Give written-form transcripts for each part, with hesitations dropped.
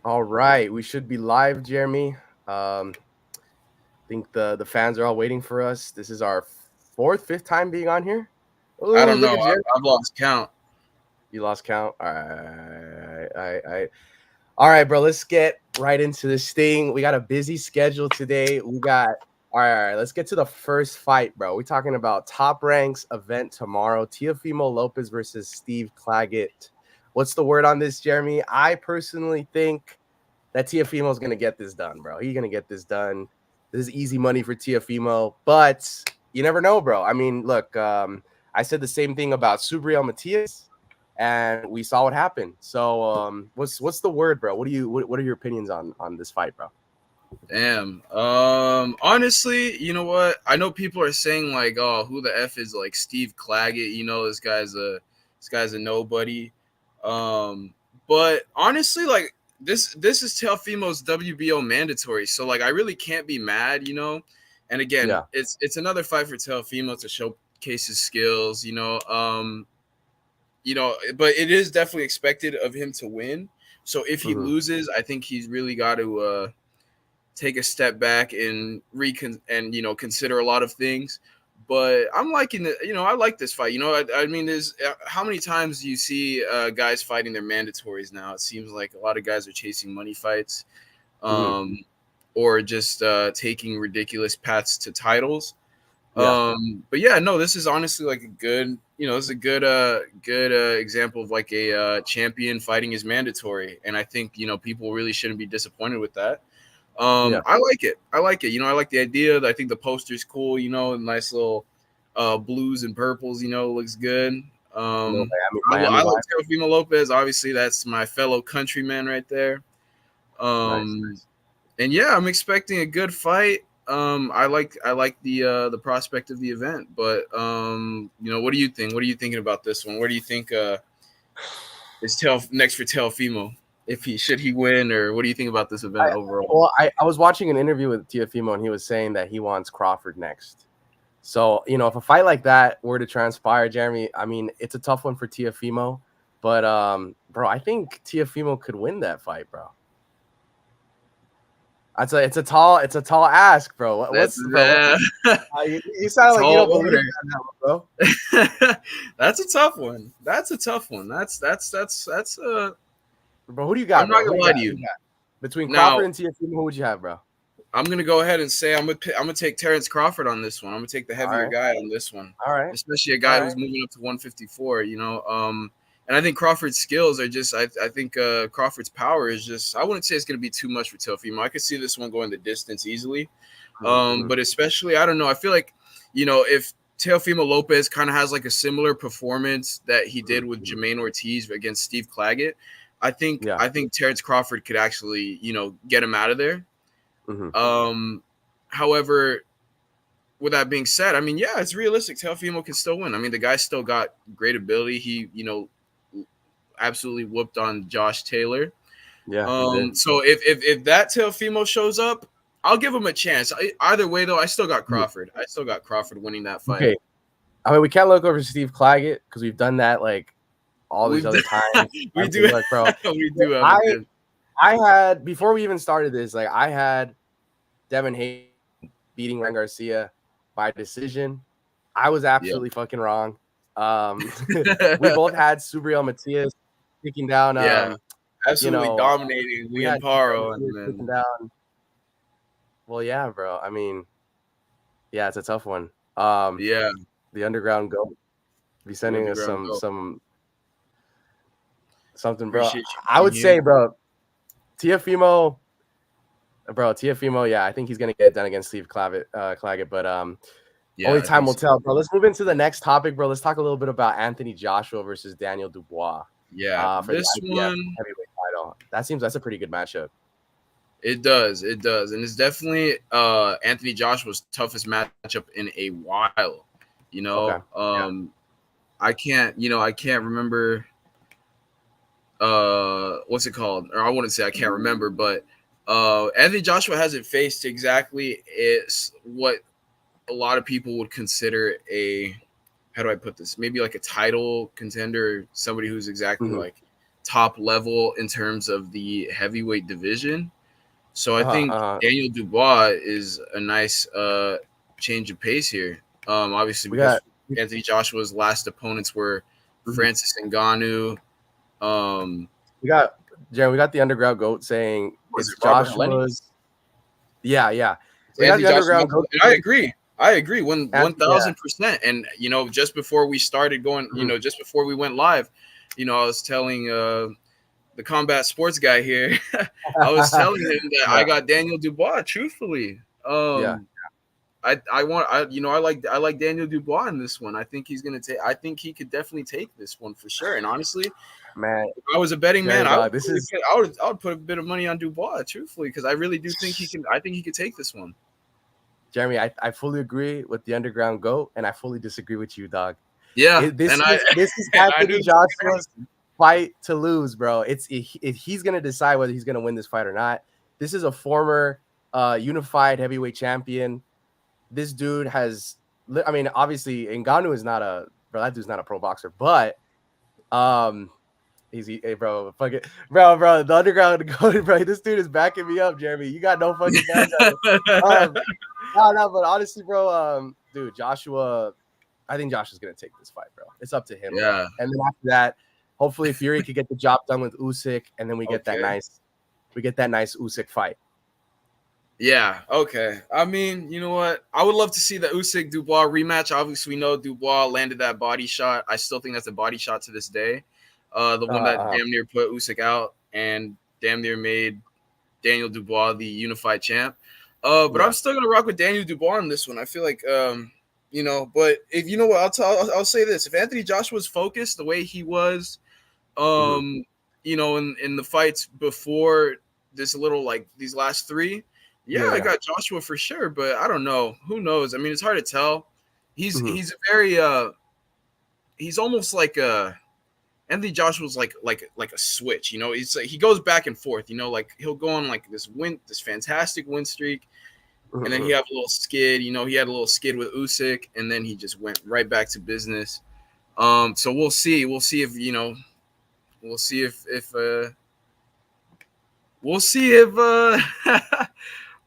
All right, we should be live, Jeremy. I think the fans are all waiting for us. This is our fifth time being on here. I Oh, don't look know. at Jeremy. I've lost count. You lost count. All right, bro. Let's get right into this thing. We got a busy schedule today. All right. Let's get to the first fight, bro. We're talking about Top Ranks event tomorrow. Teofimo Lopez versus Steve Claggett. What's the word on this, Jeremy? I personally think that Teofimo is gonna get this done, bro. He's gonna get this done. This is easy money for Teofimo, but you never know, bro. I mean, look, I said the same thing about Subriel Matias, and we saw what happened. So, what's the word, bro? What are your opinions on this fight, bro? Damn. Honestly, you know what? I know people are saying like, "Oh, who the f is like Steve Claggett?" You know, this guy's a nobody. Um, but honestly, like this is Teofimo's WBO mandatory, so like I really can't be mad. You know, and again, Yeah. it's another fight for Teofimo to showcase his skills. But it is definitely expected of him to win. So if he Mm-hmm. loses, I think he's really got to take a step back and consider a lot of things. But I'm liking it. I like this fight. I mean, there's how many times do you see guys fighting their mandatories now? It seems like a lot of guys are chasing money fights, Mm-hmm. um, or just taking ridiculous paths to titles. Yeah. But yeah, no, this is honestly like a good, this is a good example of like a champion fighting his mandatory, and I think people really shouldn't be disappointed with that. Yeah. I like it. I like it. I like the idea. I think the poster's cool. Nice little blues and purples. Looks good. Little Um, Miami I like vibe. Teofimo Lopez. Obviously, that's my fellow countryman right there. Nice. Um, and yeah, I'm expecting a good fight. I like the prospect of the event, but what do you think? What are you thinking about this one? Where do you think is next for Teofimo? If he should he win, or what do you think about this event I, overall? I was watching an interview with Teofimo, and he was saying that he wants Crawford next. So, if a fight like that were to transpire, Jeremy, I mean, it's a tough one for Teofimo, but bro, I think Teofimo could win that fight, bro. It's a tall ask, bro. That's You a sound like you tall don't believe order. that one, bro. That's a tough one. That's a tough one. That's. Bro, who do you I'm got, not bro? Who gonna you lie got? to Who you. you got? Between Now Crawford and Teofimo, who would you have, bro? I'm gonna go ahead and say I'm gonna take Terrence Crawford on this one. I'm gonna take the All heavier right, guy on this one, all right, especially a all guy who's right. moving up to 154. And I think Crawford's skills are just. I think Crawford's power is just. I wouldn't say it's gonna be too much for Teofimo. I could see this one going the distance easily. Mm-hmm. But especially I don't know. I feel like if Teofimo Lopez kind of has like a similar performance that he did with Mm-hmm. Jermaine Ortiz against Steve Claggett, I think Yeah. I think Terrence Crawford could actually get him out of there. Mm-hmm. Um, However, with that being said, I mean, yeah, it's realistic. Teofimo can still win. I mean, the guy still got great ability. He, absolutely whooped on Josh Taylor. Yeah, he did. So if that Teofimo shows up, I'll give him a chance. Either way, though, I still got Mhm. Crawford. I still got Crawford winning that fight. Okay. I mean, we can't look over Steve Claggett because we've done that like all these We've other times. we I mean, do look, bro. we do have a I good. I had before we even started this, like I had Devin Hayes beating Ryan Garcia by decision. I was Yeah. absolutely fucking wrong. We both had Subriel Matias taking down. Yeah. You Absolutely know, dominating we had Subriel Liamparo, and Matias taking then down. Well, yeah, bro. I mean, yeah, it's a tough one. yeah, The underground goat be the sending us underground some go. something, bro. Appreciate you I being would here. say, bro, Teofimo, yeah, I think he's gonna get it done against Steve Claggett, but Yeah, only I time think will so. tell, bro. Let's move into the next topic, bro. Let's talk a little bit about Anthony Joshua versus Daniel Dubois Yeah, for the this IBF one heavyweight title. That's a pretty good matchup. it does, and it's definitely Anthony Joshua's toughest matchup in a while. You Okay. know, Yeah. I can't remember what's it called, or I wouldn't say I can't remember, but Anthony Joshua hasn't faced exactly is what a lot of people would consider a, how do I put this? Maybe like a title contender, somebody who's exactly Hmm. like top level in terms of the heavyweight division. So I think Uh-huh. Daniel Dubois is a nice change of pace here. Obviously We got because Anthony Joshua's last opponents were mhm. Francis Ngannou. we got Jeremy, we got the underground goat saying Was it's it Robert Helenius? Joshua's. Yeah, yeah. It's We got Anthony the Joshua. underground goat And I saying, agree. I agree. One Yeah. 1,000%. And just before we started going, Mhm. just before we went live, I was telling the combat sports guy here, I was telling him that I Yeah, got Daniel Dubois. Truthfully, yeah. I like Daniel Dubois in this one. I think he's gonna take. I think he could definitely take this one for sure. And honestly, Man, if I was a betting man, Jerry I would dog, this probably is I would put a bit of money on Dubois. Truthfully, because I really do think he can. I think he could take this one. Jeremy, I fully agree with the underground goat, and I fully disagree with you, dog. Yeah, This and is I knew Anthony this was gonna Joshua's happen. fight to lose, bro. He's gonna decide whether he's gonna win this fight or not. This is a former unified heavyweight champion. This dude has, I mean, obviously, Ngannou is not a bro. That dude's not a pro boxer, but um, hey, bro, fuck it, bro. The underground goat, bro. This dude is backing me up, Jeremy. You got no fucking bag on it. No, but honestly, bro, dude, Joshua. I think Josh is gonna take this fight, bro. It's up to him, bro. Yeah. And then after that, hopefully Fury could get the job done with Usyk, and then we get that Okay. nice Usyk fight. Yeah. Okay. I mean, you know what? I would love to see the Usyk Dubois rematch. Obviously, we know Dubois landed that body shot. I still think that's a body shot to this day. The one that Uh, damn near put Usyk out and damn near made Daniel Dubois the unified champ. But I'm yeah. still gonna rock with Daniel Dubois on this one. I feel like, but if you know what, I'll say this: if Anthony Joshua's focused the way he was, Mm-hmm. in the fights before this little like these last three, yeah, I Yeah. got Joshua for sure. But I don't know. Who knows? I mean, it's hard to tell. He's Mm-hmm. he's very he's almost like a Anthony Joshua's like a switch, He's like he goes back and forth, like he'll go on like this fantastic win streak, and then he Mm-hmm. have a little skid, he had a little skid with Usyk, and then he just went right back to business. So we'll see. We'll see if we'll see if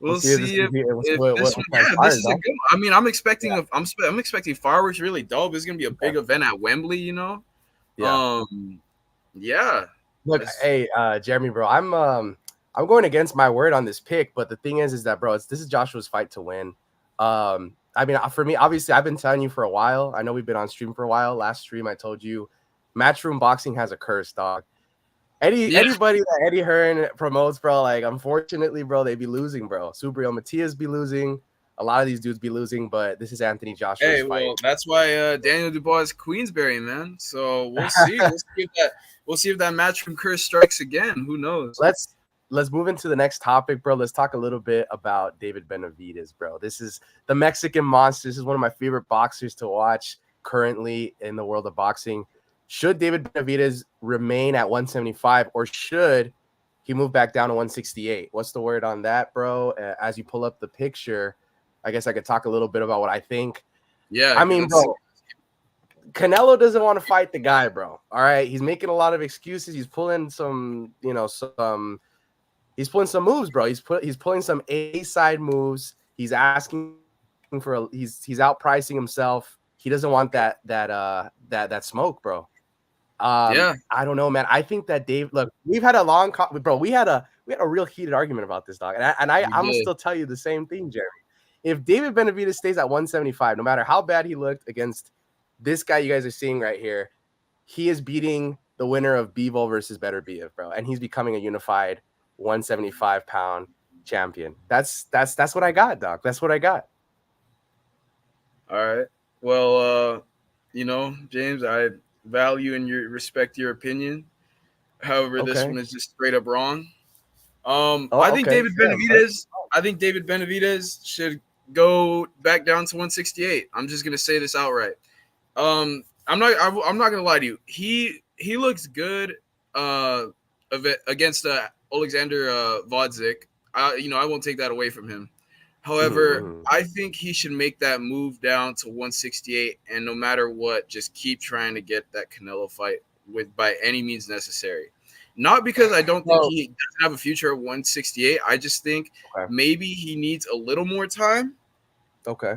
We'll we'll see if this see can be if this what one. Yeah, this transpires, is a though. good one. I mean, I'm Yeah. expecting I'm expecting fireworks really dope. It's gonna be a Yeah. big event at Wembley. Yeah. Um, yeah. Look, That's, hey, Jeremy, bro, I'm going against my word on this pick, but the thing is that, bro, this is Joshua's fight to win. I mean, for me, obviously, I've been telling you for a while. I know we've been on stream for a while. Last stream, I told you, Matchroom Boxing has a curse, dog. yeah. Anybody that Eddie Hearn promotes, bro, like unfortunately, bro, they be losing, bro. Subriel Matias be losing. A lot of these dudes be losing, but this is Anthony Joshua's Hey, fight. well, that's why Daniel Dubois is Queensberry, man. So we'll see. We'll see if that matchroom curse strikes again. Who knows? let's move into the next topic, bro. Let's talk a little bit about David Benavidez, bro. This is the Mexican monster. This is one of my favorite boxers to watch currently in the world of boxing. Should David Benavidez remain at 175, or should he move back down to 168? What's the word on that, bro? As you pull up the picture, I guess I could talk a little bit about what I think. Yeah. I mean, bro, Canelo doesn't want to fight the guy, bro. All right, he's making a lot of excuses. He's pulling some, he's pulling some moves, bro. He's pulling some A side moves. He's asking for he's outpricing himself. He doesn't want that smoke, bro. Yeah. I don't know, man. I think that Dave. Look, we've had a long, bro. We had a real heated argument about this, dog. We I'm gonna did. still tell you the same thing, Jeremy. If David Benavidez stays at 175, no matter how bad he looked against this guy you guys are seeing right here, he is beating the winner of Bivol versus Better Biev, bro, and he's becoming a unified 175-pound champion. That's what I got, dog. That's what I got. All right. Well, James, I value and respect your opinion. However, this Okay. one is just straight up wrong. Oh, I think okay. David Fair, bro. Benavidez. I think David Benavidez should go back down to 168. I'm just gonna say this outright. I'm not gonna lie to you. He looks good. Against Alexander Vodzik. I won't take that away from him. However, Mm-hmm. I think he should make that move down to 168, and no matter what, just keep trying to get that Canelo fight by any means necessary. Not because I don't think Well, he doesn't have a future at 168. I just think okay. maybe he needs a little more time Okay.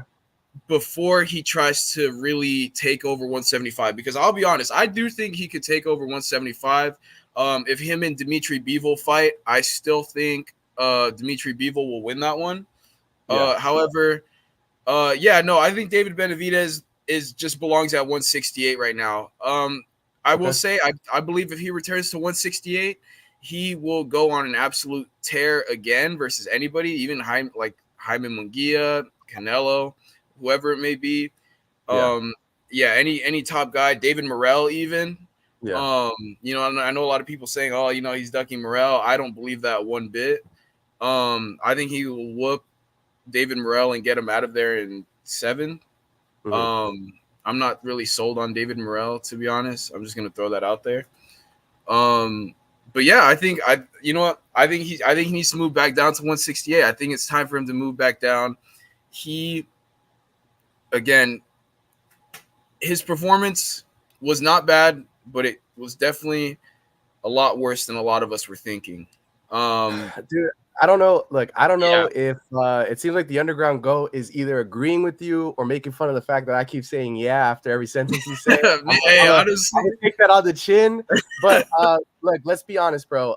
before he tries to really take over 175. Because I'll be honest, I do think he could take over 175. If him and Dimitri Bivol fight, I still think Dimitri Bivol will win that one. Yeah. However, yeah, no, I think David Benavidez is just belongs at 168 right now. I will Okay. say I believe if he returns to 168, he will go on an absolute tear again versus anybody, even Jaime Munguia, Canelo, whoever it may be. Yeah. Yeah, any top guy, David Morrell even. Yeah. I know a lot of people saying, oh, he's ducking Morrell. I don't believe that one bit. I think he will whoop David Morrell and get him out of there in 7. Mhm. I'm not really sold on David Morrell, to be honest. I'm just gonna throw that out there. But yeah, I think you know what? I think he needs to move back down to 168. I think it's time for him to move back down. He again, his performance was not bad, but it was definitely a lot worse than a lot of us were thinking. Dude, I don't know. Look, I don't Yeah. know if it seems like the underground goat is either agreeing with you or making fun of the fact that I keep saying yeah after every sentence you say. Hey, I'm honestly, gonna take that on the chin. But look, let's be honest, bro.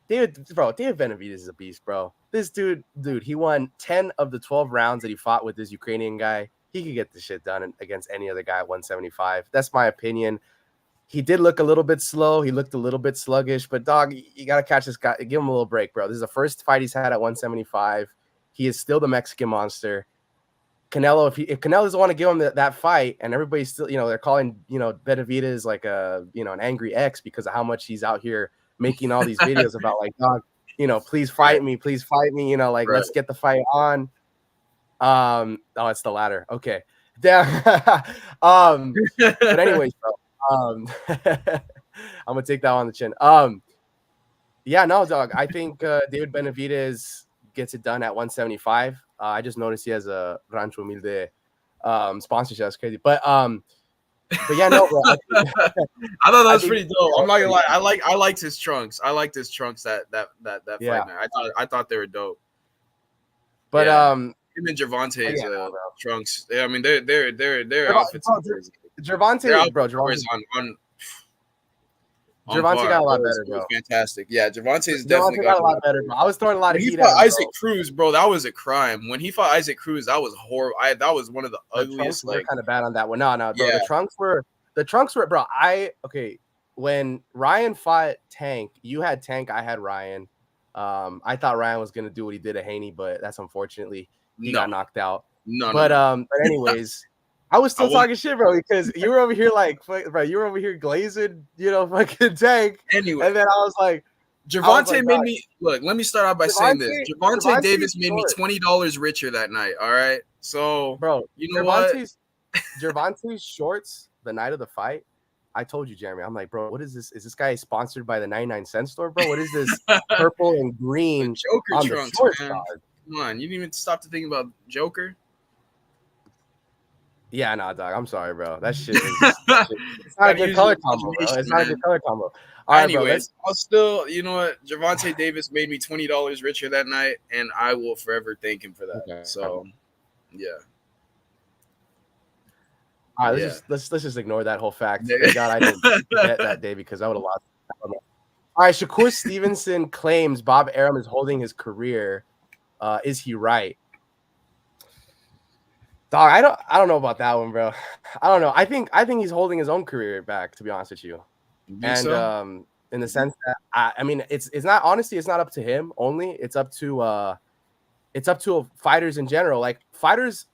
David Benavidez is a beast, bro. This dude, he won 10 of the 12 rounds that he fought with this Ukrainian guy. He could get the shit done against any other guy at 175. That's my opinion. He did look a little bit slow. He looked a little bit sluggish, but dog, you got to catch this guy. Give him a little break, bro. This is the first fight he's had at 175. He is still the Mexican monster. Canelo, if Canelo doesn't want to give him that fight, and everybody's still, they're calling, Benavidez like an angry ex because of how much he's out here making all these videos about like, dog, please fight me, like right. let's get the fight on. Oh, it's the latter. Okay. Damn. But anyways, bro. I'm gonna take that on the chin. Yeah, no, dog. I think David Benavidez gets it done at 175. I just noticed he has a Rancho Humilde sponsorship. That's crazy. But yeah, no, bro. I thought that was think pretty dope. I'm not gonna lie. I liked his trunks. I liked his trunks that yeah. fight night. I thought they were dope. But Yeah. Him and Gervonta's yeah, trunks. Yeah, I mean their outfits. Gervonta, bro. On Gervonta par. got a lot It was, better, it was bro. fantastic. Yeah, Gervonta's definitely Gervonta got a lot better, bro. I was throwing a lot When of he heat fought at him, Isaac bro. Cruz, bro, that was a crime. When he fought Isaac Cruz, that was horrible. That was one of the The trunks ugliest. were kind of bad on that one. No, bro. Yeah. The trunks were, bro. When Ryan fought Tank, you had Tank, I had Ryan. I thought Ryan was gonna do what he did to Haney, but that's unfortunately he got knocked out. But anyways, I was still talking shit, bro, because you were over here like, bro, you were over here glazing, fucking Tank. Anyway, and then I was like, Gervonta made me look. Let me start out by saying this: Gervonta Davis made me $20 richer that night. All right, so bro, you know what? Gervonta's shorts the night of the fight. I told you, Jeremy. I'm like, bro, what is this? Is this guy sponsored by the 99-cent store, bro? What is this purple and green Joker on trunks, the shorts, man? dog? Come on, you didn't even stop to think about Joker. Yeah, nah, dog. I'm sorry, bro. That shit is. It's not a good color combo, bro. It's not a good color combo. All right, bro. I'll still, you know what? Gervonta Davis made me $20 richer that night, and I will forever thank him for that. Okay. So, yeah. All right, let's just ignore that whole fact. Thank God I didn't bet that day because I would have lost. All right, Shakur Stevenson claims Bob Arum is holding his career. Is he right? Dog, I don't know about that one, bro. I don't know. I think he's holding his own career back, to be honest with you. And so? In the sense that I mean, it's not, honestly, it's not up to him only. It's up to fighters in general. Like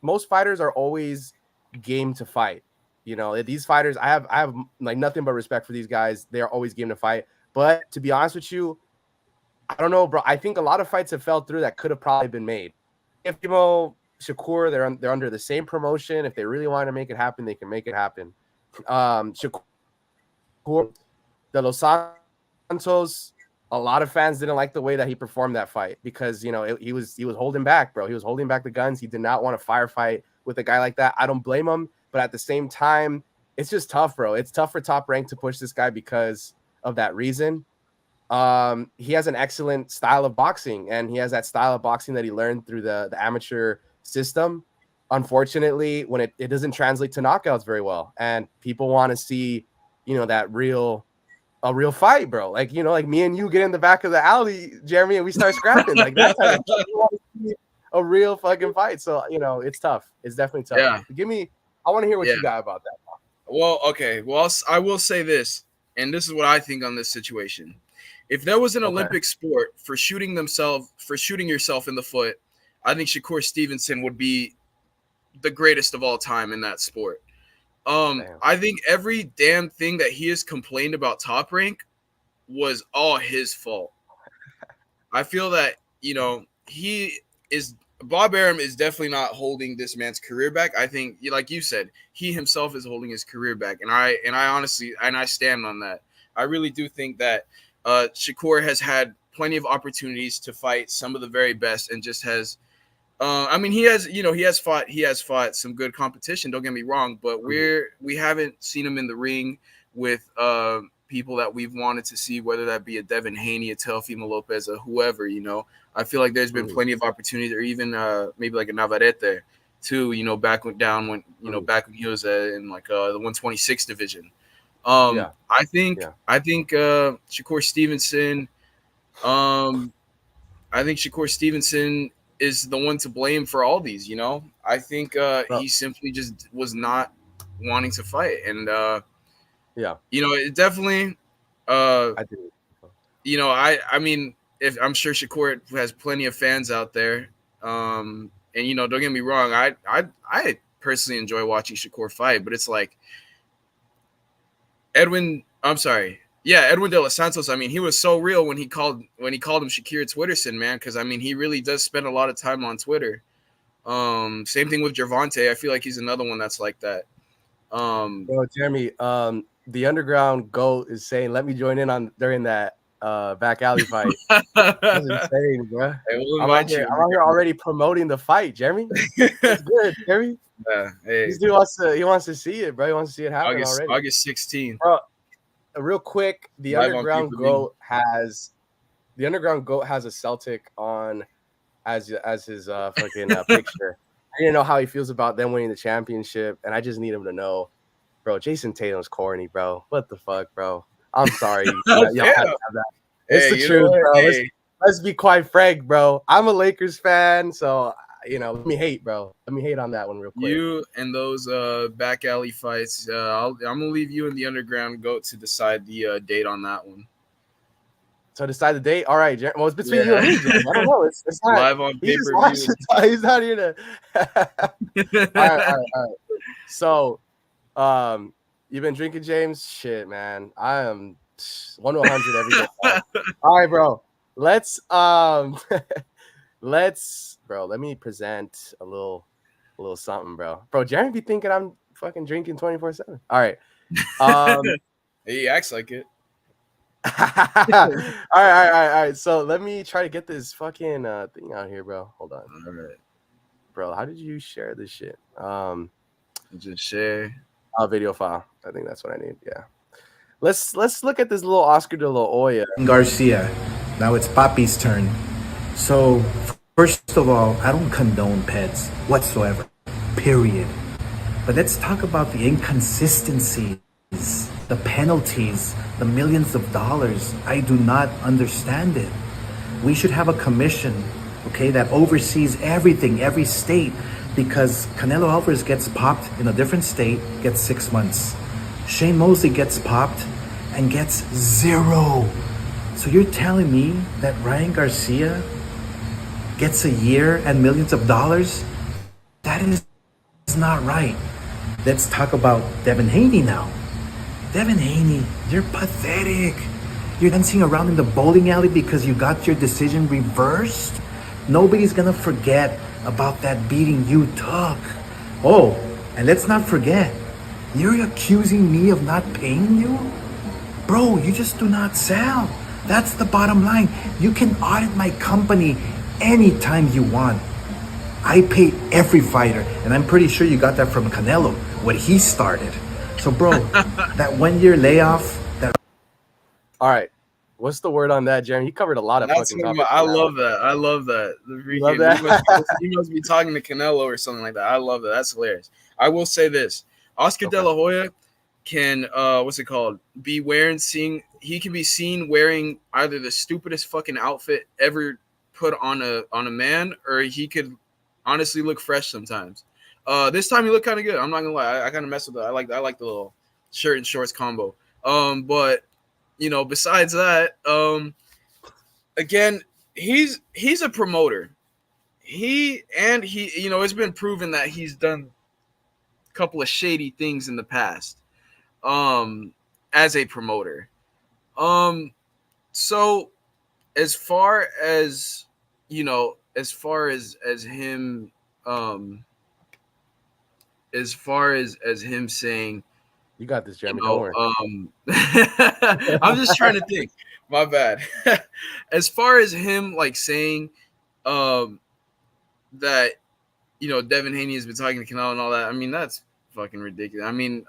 most fighters are always game to fight. These fighters, I have like nothing but respect for these guys. They're always game to fight. But to be honest with you, I don't know, bro. I think a lot of fights have fell through that could have probably been made. Teofimo, Shakur, they're under the same promotion. If they really want to make it happen, they can make it happen. Shakur, De Los Santos, a lot of fans didn't like the way that he performed that fight because he was holding back, bro. He was holding back the guns. He did not want to firefight with a guy like that. I don't blame him, but at the same time, it's just tough, bro. It's tough for Top Rank to push this guy because of that reason. He has an excellent style of boxing, and he has that style of boxing that he learned through the amateur system. Unfortunately, when it doesn't translate to knockouts very well, and people want to see, that a real fight, bro. Like, like me and you get in the back of the alley, Jeremy, and we start scrapping like that type of stuff. You want to see a real fucking fight. So, it's tough. It's definitely tough. Yeah. I want to hear what you got about that. Well, okay. Well, I will say this, and this is what I think on this situation. If there was an Olympic sport for shooting yourself in the foot, I think Shakur Stevenson would be the greatest of all time in that sport. I think every damn thing that he has complained about Top Rank was all his fault. I feel that, Bob Arum is definitely not holding this man's career back. I think, like you said, he himself is holding his career back. And I honestly, I stand on that. I really do think that Shakur has had plenty of opportunities to fight some of the very best and just has, he has fought some good competition. Don't get me wrong, but we haven't seen him in the ring with people that we've wanted to see, whether that be a Devin Haney, a Teofimo Lopez, or whoever. I feel like there's been plenty of opportunities, or even maybe like a Navarrete too. Back when he was in like the 126 division. I think Shakur Stevenson. I think Shakur Stevenson is the one to blame for all these. I think he simply just was not wanting to fight, and it definitely. I do. If I'm sure Shakur has plenty of fans out there, and don't get me wrong, I personally enjoy watching Shakur fight, but it's like Edwin de los Santos. He was so real when he called him Shakir Twitterson, man, because he really does spend a lot of time on Twitter. Same thing with Gervonta. I feel like he's another one that's like that. Jeremy, the underground GOAT is saying, let me join in during that back alley fight. That's insane, bro. Hey, I'm out here already promoting the fight, Jeremy. That's good, Jeremy. Yeah, hey. This dude wants to see it, bro. He wants to see it happen already. August 16th. Bro, real quick, the underground GOAT has a Celtic on as his fucking picture. I didn't know how he feels about them winning the championship, and I just need him to know, bro. Jason Tatum's corny, bro. What the fuck, bro? I'm sorry. Y'all have to have that. It's the truth, bro. Let's be quite frank, bro. I'm a Lakers fan, so let me hate, bro. Let me hate on that one real quick. You and those back alley fights. I'm gonna leave you and the underground GOAT to decide the date on that one. So decide the date. All right, well, it's between you and me, James. I don't know. It's not live on pay-per-view. He's not here to. All right. So, you've been drinking, James? Shit, man. I am 1 to 100 every day. All right, bro. Let me present a little something, bro. Bro, Jeremy be thinking I'm fucking drinking 24/7. All right. He acts like it. All right. So let me try to get this fucking thing out here, bro. Hold on. All right. Bro, how did you share this shit? Just share. Video file. I think that's what I need. Yeah. Let's look at this little Oscar de la Hoya. Garcia. Now it's Papi's turn. So, first of all, I don't condone pets whatsoever. Period. But let's talk about the inconsistencies, the penalties, the millions of dollars. I do not understand it. We should have a commission, okay, that oversees everything, every state, because Canelo Alvarez gets popped in a different state, gets 6 months. Shane Mosley gets popped and gets 0. So you're telling me that Ryan Garcia gets a year and millions of dollars? That is not right. Let's talk about Devin Haney now. Devin Haney, you're pathetic. You're dancing around in the bowling alley because you got your decision reversed? Nobody's gonna forget about that beating you took. Oh, and let's not forget, you're accusing me of not paying you? Bro, you just do not sell. That's the bottom line. You can audit my company anytime you want. I pay every fighter, and I'm pretty sure you got that from Canelo, what he started. So, bro, that 1 year layoff, All right. What's the word on that, Jeremy? He covered a lot of That's fucking what topics. I love that. I love that. The You love freaking that? he must be talking to Canelo or something like that. I love that. That's hilarious. I will say this: Oscar De Okay. La Hoya can what's it called? He can be seen wearing either the stupidest fucking outfit ever put on a man, or he could honestly look fresh sometimes. This time he looked kind of good. I'm not gonna lie. I kind of messed with that. I like the little shirt and shorts combo. But besides that, again, he's a promoter. It's been proven that he's done a couple of shady things in the past. As a promoter. So as far as as him, as far as him saying, You got this, Jeremy. Don't worry. I'm just trying to think. My bad. As far as him like saying, um, that Devin Haney has been talking to Canelo and all that. I mean, that's fucking ridiculous. I mean,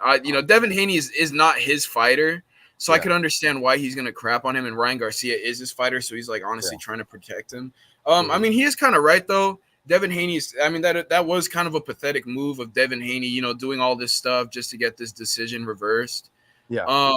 Devin Haney is not his fighter, so I could understand why he's gonna crap on him. And Ryan Garcia is his fighter, so he's like honestly trying to protect him. I mean, he is kind of right though. Devin Haney's. I mean, that was kind of a pathetic move of Devin Haney, doing all this stuff just to get this decision reversed. Yeah.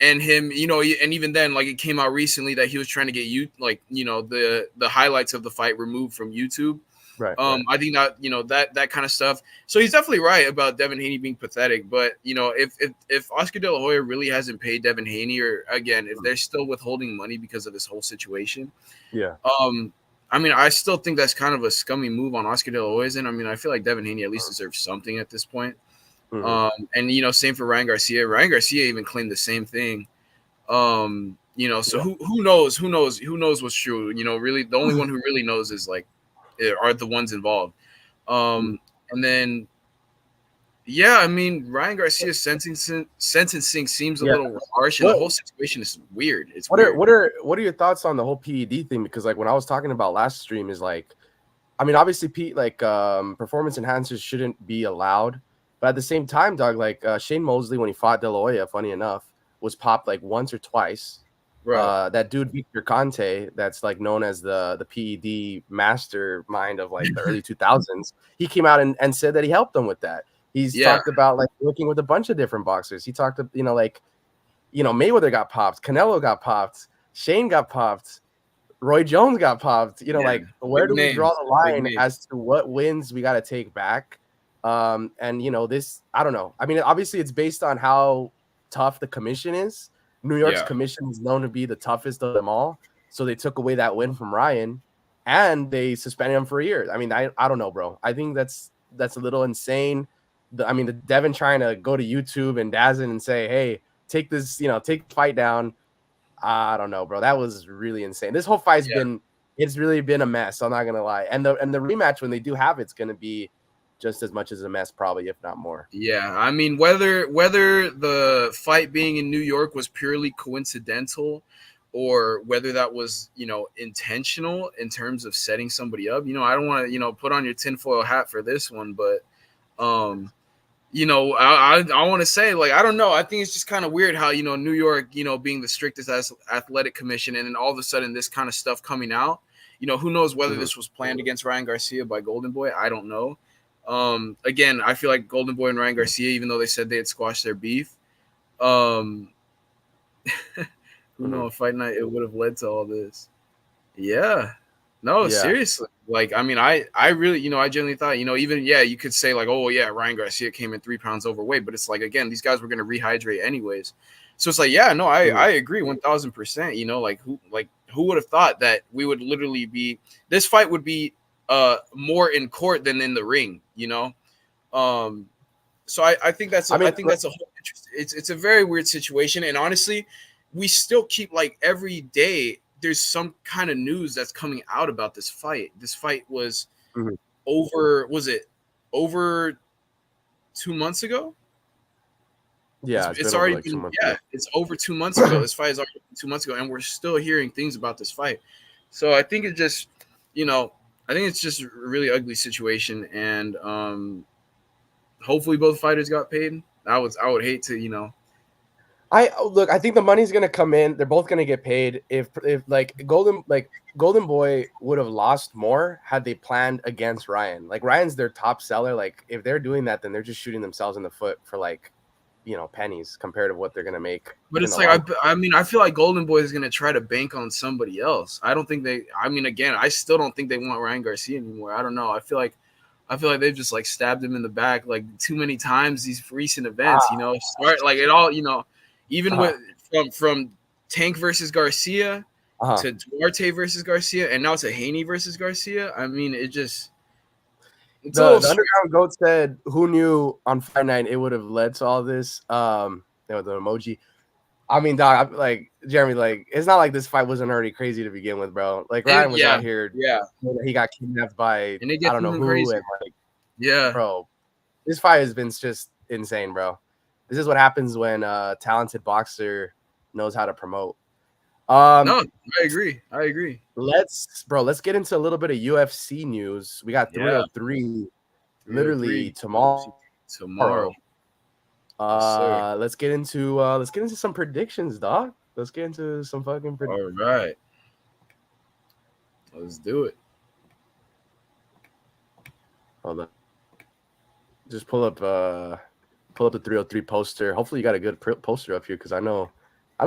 And him, and even then, like it came out recently that he was trying to get the highlights of the fight removed from YouTube. Right. I think that that kind of stuff. So he's definitely right about Devin Haney being pathetic. But if Oscar De La Hoya really hasn't paid Devin Haney, or again, if they're still withholding money because of this whole situation, I mean, I still think that's kind of a scummy move on Oscar De La Hoya's end. I mean, I feel like Devin Haney at least deserves something at this point. And same for Ryan Garcia. Ryan Garcia even claimed the same thing. So who knows what's true? Really the only one who really knows is like are the ones involved. And then I mean Ryan Garcia's sentencing seems a little harsh, and the whole situation is weird. It's weird. What are your thoughts on the whole PED thing? Because like when I was talking about last stream is like, I mean, obviously performance enhancers shouldn't be allowed, but at the same time, dog, like Shane Mosley when he fought De La Hoya, funny enough, was popped like once or twice. Right. That dude Victor Conte, that's like known as the PED mastermind of like the early 2000s. He came out and said that he helped them with that. He's talked about like working with a bunch of different boxers. He talked to Mayweather got popped, Canelo got popped, Shane got popped, Roy Jones got popped. Like where do we draw the line as to what wins we got to take back? And this, I don't know. I mean, obviously it's based on how tough the commission is. New York's commission is known to be the toughest of them all. So they took away that win from Ryan and they suspended him for a year. I mean, I don't know, bro. I think that's a little insane. The Devin trying to go to YouTube and Dazin and say, hey, take this, take the fight down. I don't know, bro. That was really insane. This whole fight's it's really been a mess. I'm not going to lie. And the rematch, when they do have it's going to be just as much as a mess, probably, if not more. Yeah, I mean, whether the fight being in New York was purely coincidental or whether that was, intentional in terms of setting somebody up, I don't want to, put on your tinfoil hat for this one, but, I want to say, like, I don't know. I think it's just kind of weird how, New York, being the strictest athletic commission, and then all of a sudden this kind of stuff coming out, who knows whether this was planned against Ryan Garcia by Golden Boy. I don't know. Again, I feel like Golden Boy and Ryan Garcia, even though they said they had squashed their beef, who knows, fight night, it would have led to all this. Seriously. Like, I mean, I really, I genuinely thought, even, you could say like, oh yeah, Ryan Garcia came in 3 pounds overweight, but it's like, again, these guys were going to rehydrate anyways. So it's like, I agree 1000%, like who would have thought that we would literally this fight would be more in court than in the ring, so I think that's I think that's a whole it's a very weird situation. And honestly, we still keep, like, every day there's some kind of news that's coming out about this fight. This fight was over 2 months ago. It's already like been it's over 2 months ago. This fight is already 2 months ago, and we're still hearing things about this fight. So I think it just I think it's just a really ugly situation, and hopefully both fighters got paid. I would hate to, I think the money's gonna come in. They're both gonna get paid. If Golden Boy would have lost more had they planned against Ryan. Like Ryan's their top seller. Like if they're doing that, then they're just shooting themselves in the foot for like, pennies compared to what they're gonna make. But in it's the like long I mean, I feel like Golden Boy is gonna try to bank on somebody else. I don't think they. I mean, again, I still don't think they want Ryan Garcia anymore. I don't know. I feel like they've just like stabbed him in the back like too many times these recent events. Start like it all. Even Uh-huh. from Tank versus Garcia Uh-huh. to Duarte versus Garcia, and now to Haney versus Garcia. I mean, it's a The little. the Underground Goat said, "Who knew on Fight Night it would have led to all this?" With the emoji. I mean, dog, like Jeremy, like it's not like this fight wasn't already crazy to begin with, bro. Like Ryan was out here, yeah, he got kidnapped by and it I gets don't know even who, crazier. and like, Yeah, bro, this fight has been just insane, bro. This is what happens when a talented boxer knows how to promote. no, I agree. Let's get into a little bit of UFC news. We got 303 literally tomorrow. Tomorrow. Yes, Let's get into some predictions, dog. Let's get into some fucking predictions. All right. Let's do it. Hold on. Just pull up the 303 poster. Hopefully you got a good poster up here because I know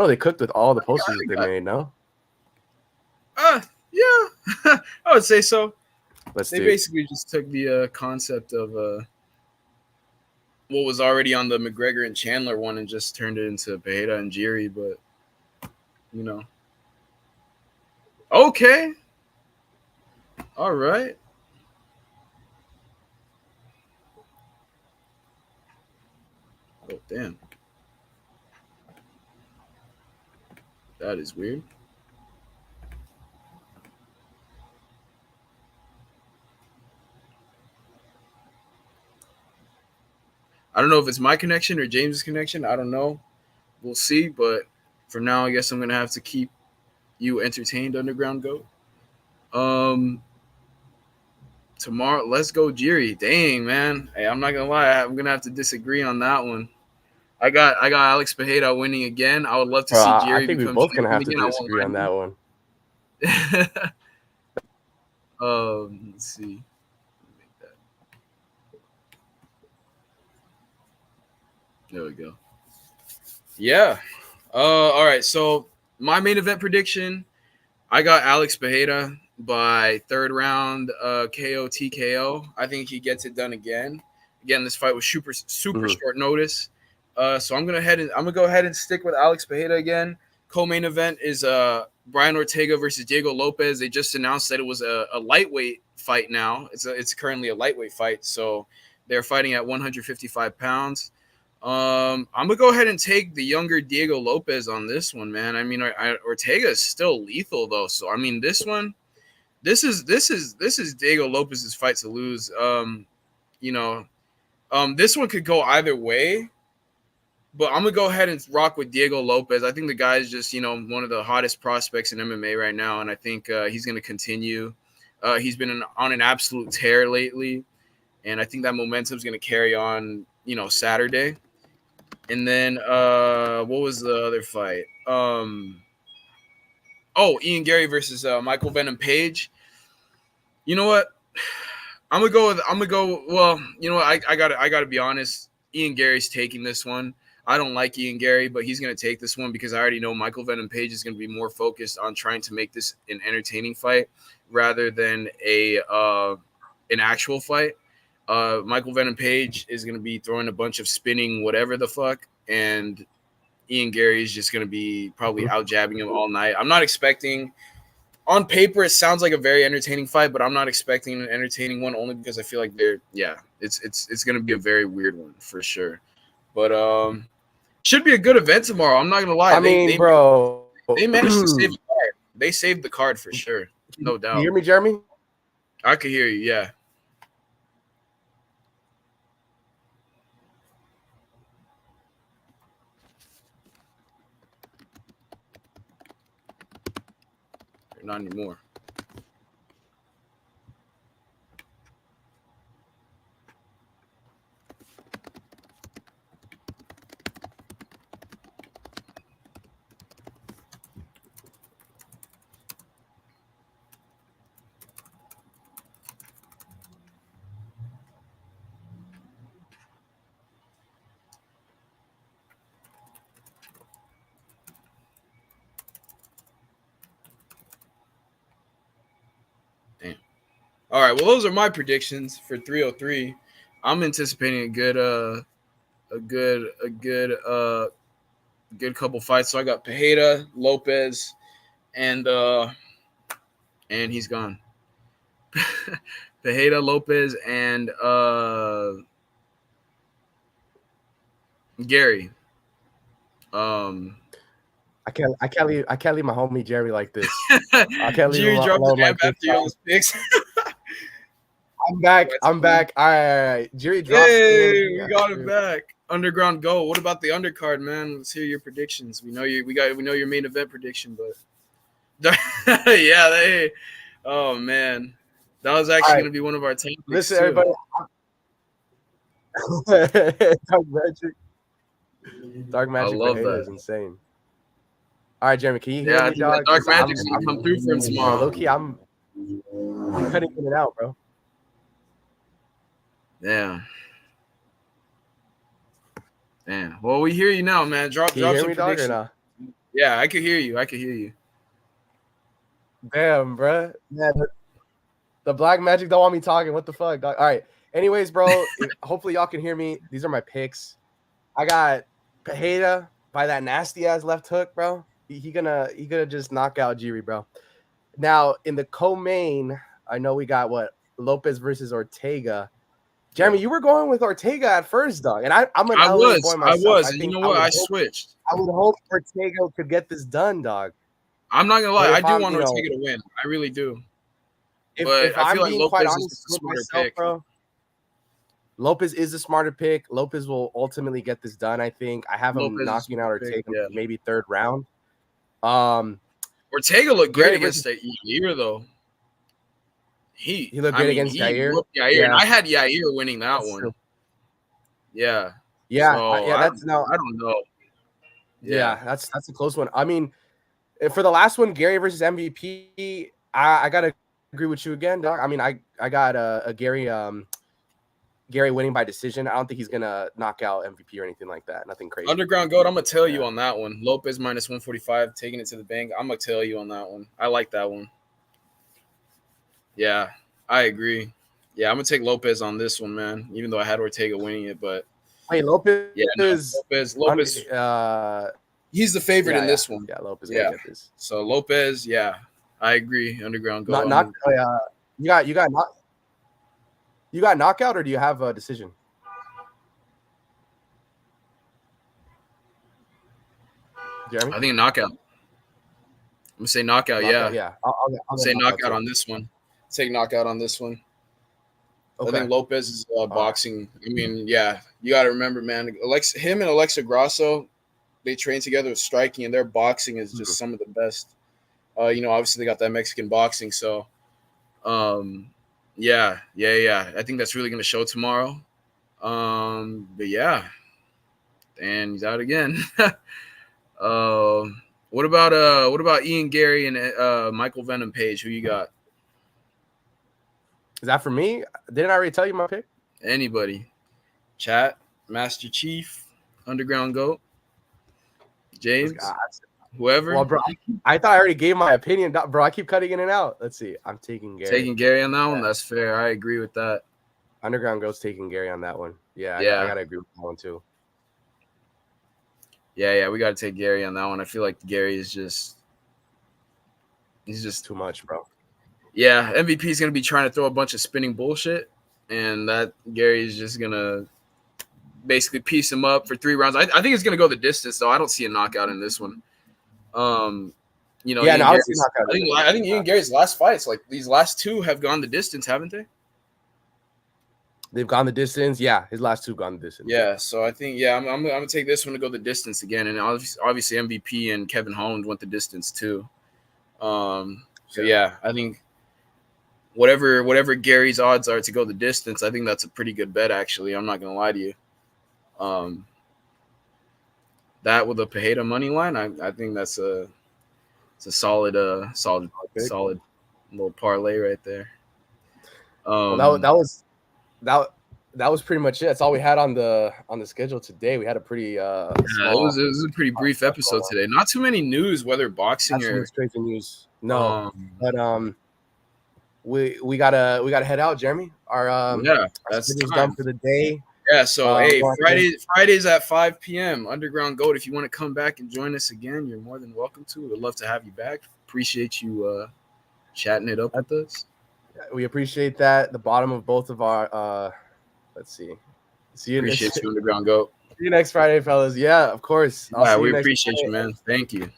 they cooked with all the posters that they made, no? Yeah. I would say so. They basically just took the concept of what was already on the McGregor and Chandler one and just turned it into Periera and Jiri, but okay. All right. Oh, damn. That is weird. I don't know if it's my connection or James's connection. I don't know. We'll see. But for now, I guess I'm going to have to keep you entertained, Underground Goat. Tomorrow, let's go Jiri. Dang, man. Hey, I'm not going to lie. I'm going to have to disagree on that one. I got Alex Pereira winning again. I would love to see Jiri I think we're become both gonna have champion to again. disagree on that one. Let's see. There we go. Yeah. All right. So my main event prediction, I got Alex Pereira by third round KO TKO. I think he gets it done again. Again, this fight was super short notice. So I'm gonna go ahead and stick with Alex Pereira again. Co-main event is Brian Ortega versus Diego Lopez. They just announced that it was a lightweight fight now. It's currently a lightweight fight, so they're fighting at 155 pounds. I'm gonna go ahead and take the younger Diego Lopez on this one, man. I mean, Ortega is still lethal though, so I mean, this is Diego Lopez's fight to lose. This one could go either way, but I'm gonna go ahead and rock with Diego Lopez. I think the guy is just one of the hottest prospects in MMA right now, and I think he's gonna continue. He's been on an absolute tear lately, and I think that momentum is gonna carry on. Saturday. And then what was the other fight? Ian Gary versus Michael Venom Page. You know what? I'm gonna go. Well, you know what? I gotta be honest. Ian Gary's taking this one. I don't like Ian Gary, but he's gonna take this one because I already know Michael Venom Page is gonna be more focused on trying to make this an entertaining fight rather than an actual fight. Michael Venom Page is going to be throwing a bunch of spinning whatever the fuck, and Ian Gary is just going to be probably out jabbing him all night. I'm not expecting. On paper, it sounds like a very entertaining fight, but I'm not expecting an entertaining one only because I feel like it's going to be a very weird one for sure. But should be a good event tomorrow. I'm not going to lie. Bro, they managed to save the card. They saved the card for sure, no doubt. You hear me, Jeremy? I could hear you. Yeah. Not anymore. All right. Well, those are my predictions for 303. I'm anticipating a good couple fights. So I got Periera, Lopez, and he's gone. Periera, Lopez, and Gary. I can't leave my homie Jerry like this. I can't leave Jerry him dropped alone the like after this. all his picks. I'm back. All right. Jerry dropped. Hey, we got him back. Underground Go. What about the undercard, man? Let's hear your predictions. We know you. We know your main event prediction, but yeah, oh man, that was actually going to be one of our topics. Listen, too. everybody. Dark Magic Periera is insane. All right, Jeremy, can you hear me, dog? Dark Magic's gonna come through for him tomorrow. Low key, I'm cutting it out, bro. Damn. Well, we hear you now, man. Drop Can you hear some me, dog, or not? Yeah, I can hear you. Damn, bro. Yeah, the Black Magic don't want me talking. What the fuck, dog? All right. Anyways, bro, hopefully y'all can hear me. These are my picks. I got Periera by that nasty ass left hook, bro. He gonna just knock out Jiri, bro. Now in the co-main, I know we got Lopez versus Ortega. Jeremy, you were going with Ortega at first, dog, and I'm an LA boy myself. I was, and you know what? I switched. I would hope Ortega could get this done, dog. I'm not gonna lie, I do want Ortega to win. I really do. If I feel like Lopez is the smarter pick, bro. Lopez is a smarter pick. Lopez will ultimately get this done, I think. I have him knocking out Ortega maybe third round. Ortega looked great against Yair, though. He looked great against Yair. Yeah. And I had Yair winning that one. True. Yeah. Yeah. So I don't know. Yeah, that's a close one. I mean, for the last one, Gary versus MVP, I gotta agree with you again, dog. I mean, I got a Gary winning by decision. I don't think he's gonna knock out MVP or anything like that. Nothing crazy. Underground Goat, I'm gonna tell you on that one. Lopez minus 145, taking it to the bank. I'm gonna tell you on that one. I like that one. Yeah, I agree. Yeah, I'm gonna take Lopez on this one, man. Even though I had Ortega winning it, but Lopez. Yeah, Lopez. He's the favorite in this one. Yeah, Lopez gonna get this. So Lopez, yeah, I agree. Underground Goat. You got knockout, or do you have a decision? Jeremy? I think a knockout. I'm gonna say knockout. Yeah. I'll say knockout on this one. Take knockout on this one. Okay. I think Lopez is boxing. I mean, yeah, you got to remember, man. Him and Alexa Grasso, they train together with striking, and their boxing is just some of the best. Obviously they got that Mexican boxing, so. Yeah. I think that's really gonna show tomorrow. But yeah, and he's out again. What about Ian Gary and Michael Venom Page? Who you got? Is that for me? Didn't I already tell you my pick? Anybody? Chat, Master Chief, Underground Goat, James, whoever. Well, bro, I thought I already gave my opinion, bro. I keep cutting in and out. Let's see. I'm taking Gary. Taking Gary on that one? That's fair. I agree with that. Underground Goat's taking Gary on that one. Yeah. I gotta agree with that one too. Yeah, we gotta take Gary on that one. I feel like Gary is he's just too much, bro. Yeah, MVP is gonna be trying to throw a bunch of spinning bullshit, and that Gary is just gonna basically piece him up for 3 rounds. I think it's gonna go the distance, though. I don't see a knockout in this one. I think Ian Gary's last fights, like these last 2, have gone the distance, haven't they? They've gone the distance. Yeah, his last 2 gone the distance. Yeah, so I think I'm gonna take this one to go the distance again, and obviously MVP and Kevin Holland went the distance too. So yeah, I think whatever Gary's odds are to go the distance, I think that's a pretty good bet. Actually, I'm not gonna lie to you. That with a Periera money line, I think that's a solid little parlay right there. Well, that was pretty much it. That's all we had on the schedule today. We had a pretty it was a pretty brief episode today. Not too many news, whether boxing or straight to news. No, but we gotta head out, Jeremy. Our Yeah, our that's schedule's time. done for the day. Yeah, so hey, Well, Fridays at 5 p.m. Underground Goat. If you want to come back and join us again, you're more than welcome to. We'd love to have you back. Appreciate you chatting it up with us. we appreciate that. The bottom of both of our let's see. See you, Appreciate see you, Underground Goat. you next Friday, fellas. Yeah, of course. I'll Yeah, see you we next appreciate Friday. you, man. Thank you.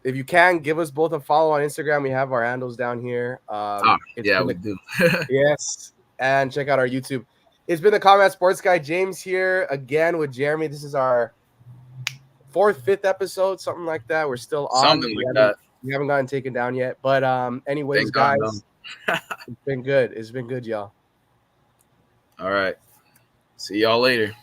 If you can, give us both a follow on Instagram. We have our handles down here. Yeah, we do. Yes, and check out our YouTube. It's been the Combat Sports Guy, James here again with Jeremy. This is our 4th, 5th episode, something like that. We're still on. Something like that. We haven't gotten taken down yet. But anyways, Thank God, guys, no. it's been good. It's been good, y'all. All right. See y'all later.